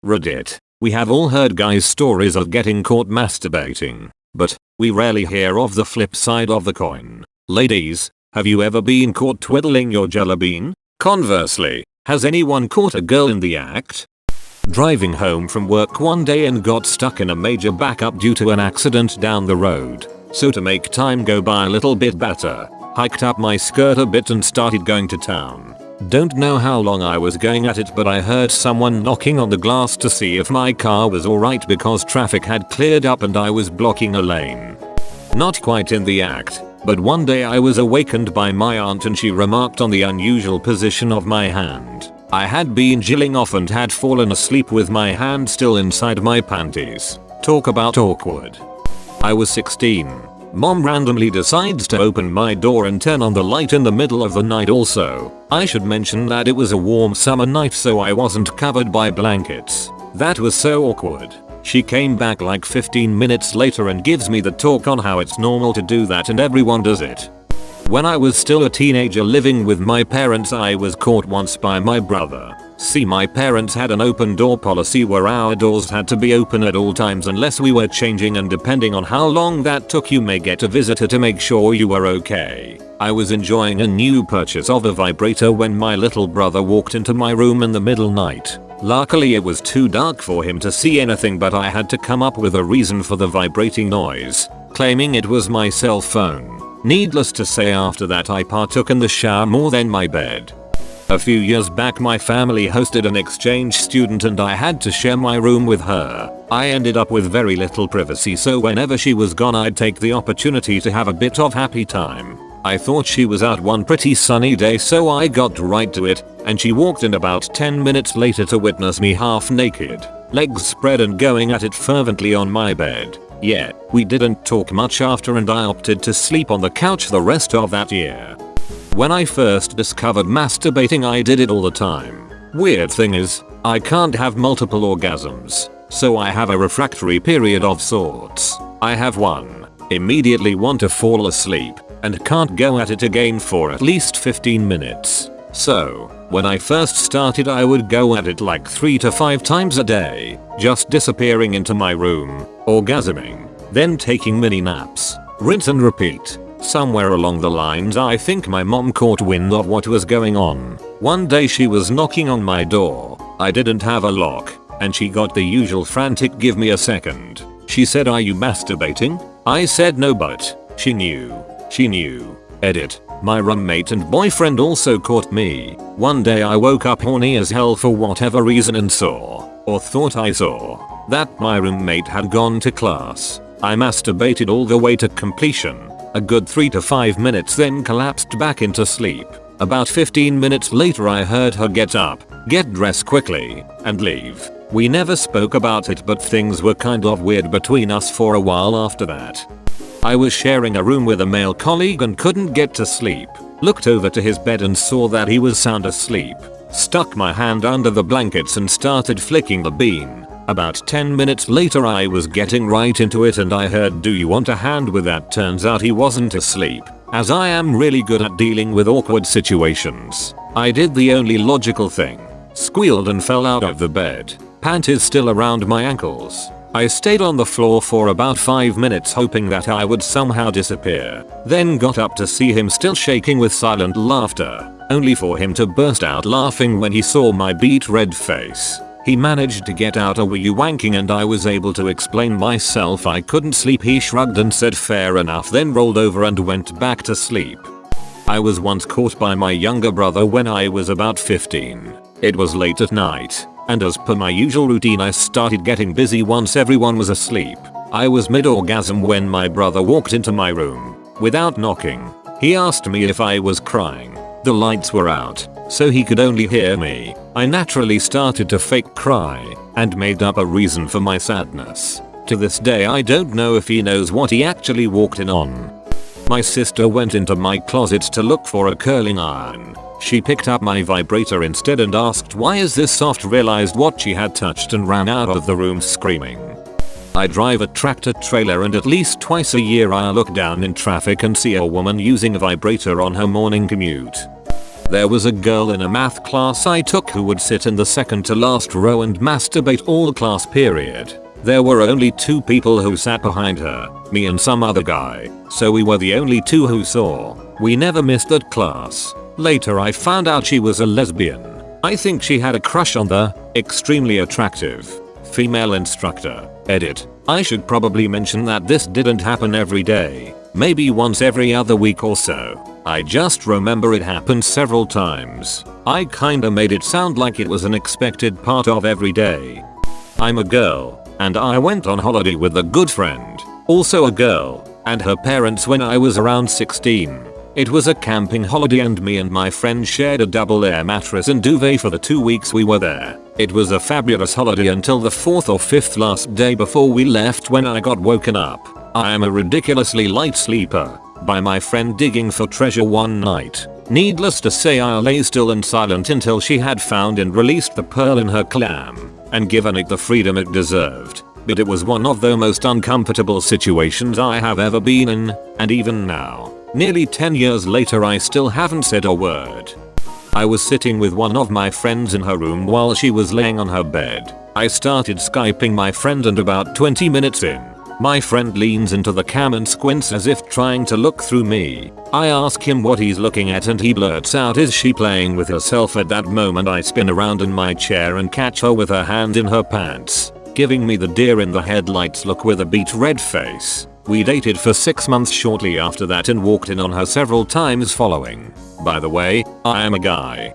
Reddit. We have all heard guys' stories of getting caught masturbating, but we rarely hear of the flip side of the coin. Ladies, have you ever been caught twiddling your jellybean? Conversely, has anyone caught a girl in the act? Driving home from work one day and got stuck in a major backup due to an accident down the road. So to make time go by a little bit better, hiked up my skirt a bit and started going to town. Don't know how long I was going at it, but I heard someone knocking on the glass to see if my car was alright because traffic had cleared up and I was blocking a lane. Not quite in the act, but one day I was awakened by my aunt and she remarked on the unusual position of my hand. I had been jilling off and had fallen asleep with my hand still inside my panties. Talk about awkward. I was 16. Mom randomly decides to open my door and turn on the light in the middle of the night also. I should mention that it was a warm summer night so I wasn't covered by blankets. That was so awkward. She came back like 15 minutes later and gives me the talk on how it's normal to do that and everyone does it. When I was still a teenager living with my parents, I was caught once by my brother. See, my parents had an open door policy where our doors had to be open at all times unless we were changing, and depending on how long that took you may get a visitor to make sure you were okay. I was enjoying a new purchase of a vibrator when my little brother walked into my room in the middle night. Luckily it was too dark for him to see anything, but I had to come up with a reason for the vibrating noise, claiming it was my cell phone. Needless to say, after that I partook in the shower more than my bed. A few years back my family hosted an exchange student and I had to share my room with her. I ended up with very little privacy, so whenever she was gone I'd take the opportunity to have a bit of happy time. I thought she was out one pretty sunny day, so I got right to it, and she walked in about 10 minutes later to witness me half naked, legs spread and going at it fervently on my bed. Yeah, we didn't talk much after and I opted to sleep on the couch the rest of that year. When I first discovered masturbating I did it all the time. Weird thing is, I can't have multiple orgasms, so I have a refractory period of sorts. I have one, immediately want to fall asleep, and can't go at it again for at least 15 minutes. So, when I first started I would go at it like 3 to 5 times a day, just disappearing into my room, orgasming, then taking mini naps, rinse and repeat. Somewhere along the lines I think my mom caught wind of what was going on. One day she was knocking on my door. I didn't have a lock, and she got the usual frantic "give me a second." She said, "Are you masturbating?" I said no, but she knew. She knew. Edit. My roommate and boyfriend also caught me. One day I woke up horny as hell for whatever reason and saw, or thought I saw, that my roommate had gone to class. I masturbated all the way to completion. A good 3 to 5 minutes, then collapsed back into sleep. About 15 minutes later I heard her get up, get dressed quickly, and leave. We never spoke about it, but things were kind of weird between us for a while after that. I was sharing a room with a male colleague and couldn't get to sleep. Looked over to his bed and saw that he was sound asleep. Stuck my hand under the blankets and started flicking the bean. About 10 minutes later I was getting right into it and I heard, "Do you want a hand with that?" Turns out he wasn't asleep, as I am really good at dealing with awkward situations. I did the only logical thing. Squealed and fell out of the bed. Panties still around my ankles. I stayed on the floor for about 5 minutes hoping that I would somehow disappear. Then got up to see him still shaking with silent laughter, only for him to burst out laughing when he saw my beet red face. He managed to get out, "Are you wanking?" and I was able to explain myself I couldn't sleep. He shrugged and said fair enough, then rolled over and went back to sleep. I was once caught by my younger brother when I was about 15. It was late at night, and as per my usual routine I started getting busy once everyone was asleep. I was mid-orgasm when my brother walked into my room. Without knocking, he asked me if I was crying. The lights were out, so he could only hear me. I naturally started to fake cry, and made up a reason for my sadness. To this day I don't know if he knows what he actually walked in on. My sister went into my closet to look for a curling iron. She picked up my vibrator instead and asked, "Why is this soft?" Realized what she had touched and ran out of the room screaming. I drive a tractor trailer and at least twice a year I look down in traffic and see a woman using a vibrator on her morning commute. There was a girl in a math class I took who would sit in the second to last row and masturbate all class period. There were only 2 people who sat behind her, me and some other guy, so we were the only 2 who saw. We never missed that class. Later I found out she was a lesbian. I think she had a crush on the extremely attractive female instructor. Edit. I should probably mention that this didn't happen every day. Maybe once every other week or so. I just remember it happened several times. I kinda made it sound like it was an expected part of every day. I'm a girl, and I went on holiday with a good friend, also a girl, and her parents when I was around 16. It was a camping holiday and me and my friend shared a double air mattress and duvet for the 2 weeks we were there. It was a fabulous holiday until the 4th or 5th last day before we left when I got woken up. I am a ridiculously light sleeper by my friend digging for treasure one night. Needless to say I lay still and silent until she had found and released the pearl in her clam and given it the freedom it deserved. But it was one of the most uncomfortable situations I have ever been in, and even now, nearly 10 years later I still haven't said a word. I was sitting with one of my friends in her room while she was laying on her bed. I started Skyping my friend and about 20 minutes in, my friend leans into the cam and squints as if trying to look through me. I ask him what he's looking at and he blurts out, "Is she playing with herself?" At that moment I spin around in my chair and catch her with her hand in her pants, giving me the deer in the headlights look with a beet red face. We dated for 6 months shortly after that and walked in on her several times following. By the way, I am a guy.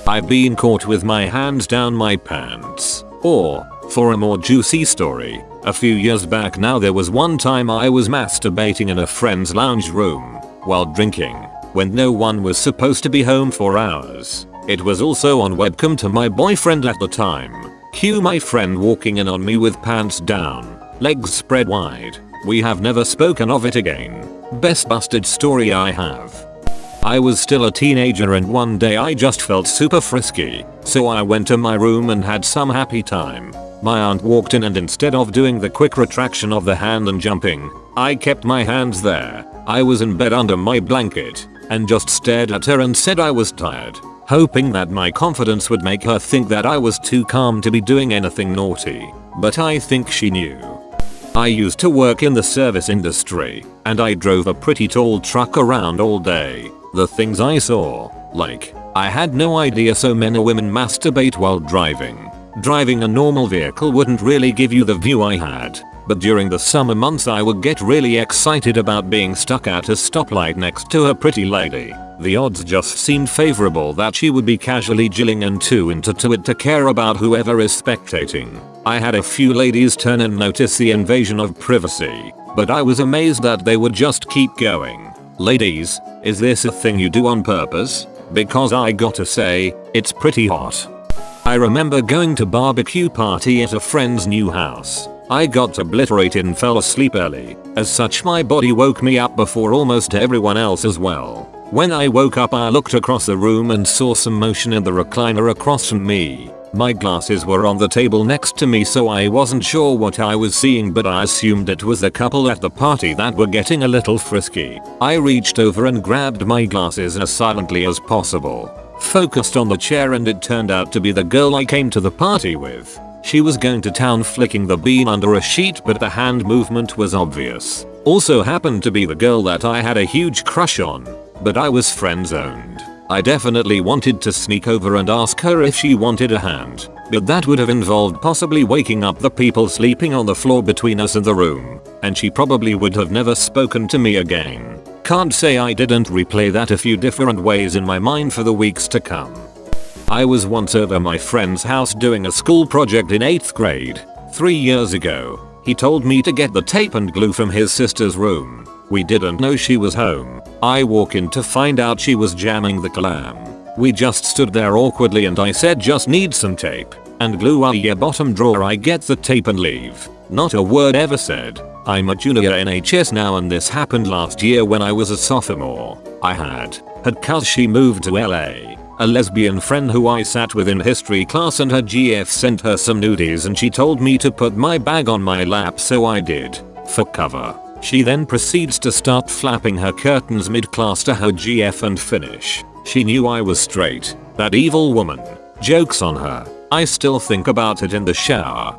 I've been caught with my hands down my pants. Or, for a more juicy story, a few years back now there was one time I was masturbating in a friend's lounge room while drinking when no one was supposed to be home for hours. It was also on webcam to my boyfriend at the time. Cue my friend walking in on me with pants down, legs spread wide. We have never spoken of it again. Best busted story I have. I was still a teenager and one day I just felt super frisky, so I went to my room and had some happy time. My aunt walked in and instead of doing the quick retraction of the hand and jumping, I kept my hands there. I was in bed under my blanket and just stared at her and said I was tired, hoping that my confidence would make her think that I was too calm to be doing anything naughty. But I think she knew. I used to work in the service industry, and I drove a pretty tall truck around all day. The things I saw, like, I had no idea so men or women masturbate while driving. Driving a normal vehicle wouldn't really give you the view I had, but during the summer months I would get really excited about being stuck at a stoplight next to a pretty lady. The odds just seemed favorable that she would be casually jilling and too into it to care about whoever is spectating. I had a few ladies turn and notice the invasion of privacy, but I was amazed that they would just keep going. Ladies, is this a thing you do on purpose? Because I gotta say, it's pretty hot. I remember going to barbecue party at a friend's new house. I got obliterated and fell asleep early. As such my body woke me up before almost everyone else as well. When I woke up I looked across the room and saw some motion in the recliner across from me. My glasses were on the table next to me so I wasn't sure what I was seeing, but I assumed it was the couple at the party that were getting a little frisky. I reached over and grabbed my glasses as silently as possible, focused on the chair, and it turned out to be the girl I came to the party with. She was going to town flicking the bean under a sheet, but the hand movement was obvious. Also happened to be the girl that I had a huge crush on, but I was friend-zoned. I definitely wanted to sneak over and ask her if she wanted a hand, but that would have involved possibly waking up the people sleeping on the floor between us in the room, and she probably would have never spoken to me again. Can't say I didn't replay that a few different ways in my mind for the weeks to come. I was once over my friend's house doing a school project in 8th grade. 3 years ago, he told me to get the tape and glue from his sister's room. We didn't know she was home. I walk in to find out she was jamming the clam. We just stood there awkwardly and I said, "Just need some tape and glue." Yeah, bottom drawer. I get the tape and leave. Not a word ever said. I'm a junior NHS now and this happened last year when I was a sophomore. I had cause she moved to LA. A lesbian friend who I sat with in history class and her GF sent her some nudies and she told me to put my bag on my lap, so I did, for cover. She then proceeds to start flapping her curtains mid-class to her GF and finish. She knew I was straight. That evil woman. Joke's on her. I still think about it in the shower.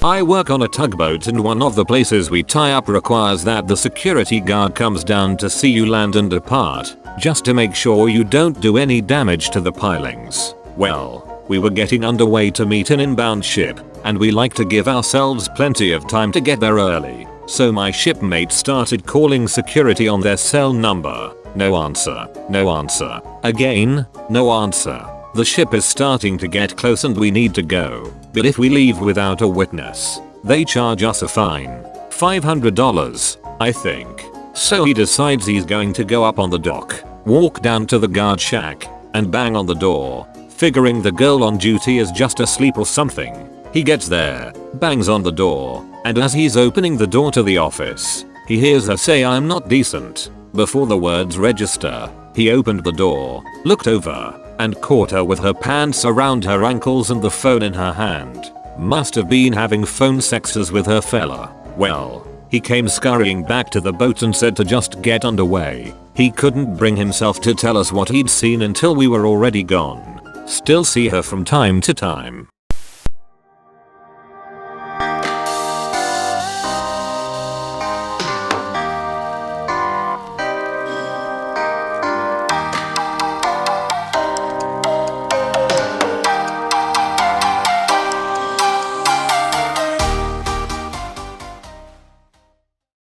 I work on a tugboat and one of the places we tie up requires that the security guard comes down to see you land and depart, just to make sure you don't do any damage to the pilings. Well, we were getting underway to meet an inbound ship, and we like to give ourselves plenty of time to get there early. So my shipmate started calling security on their cell number. No answer. No answer. Again, no answer. The ship is starting to get close and we need to go. But if we leave without a witness, they charge us a fine. $500, I think. So he decides he's going to go up on the dock, walk down to the guard shack, and bang on the door, figuring the girl on duty is just asleep or something. He gets there, bangs on the door, and as he's opening the door to the office, he hears her say, "I'm not decent." Before the words register, he opened the door, looked over, and caught her with her pants around her ankles and the phone in her hand. Must have been having phone sexes with her fella. Well, he came scurrying back to the boat and said to just get underway. He couldn't bring himself to tell us what he'd seen until we were already gone. Still see her from time to time.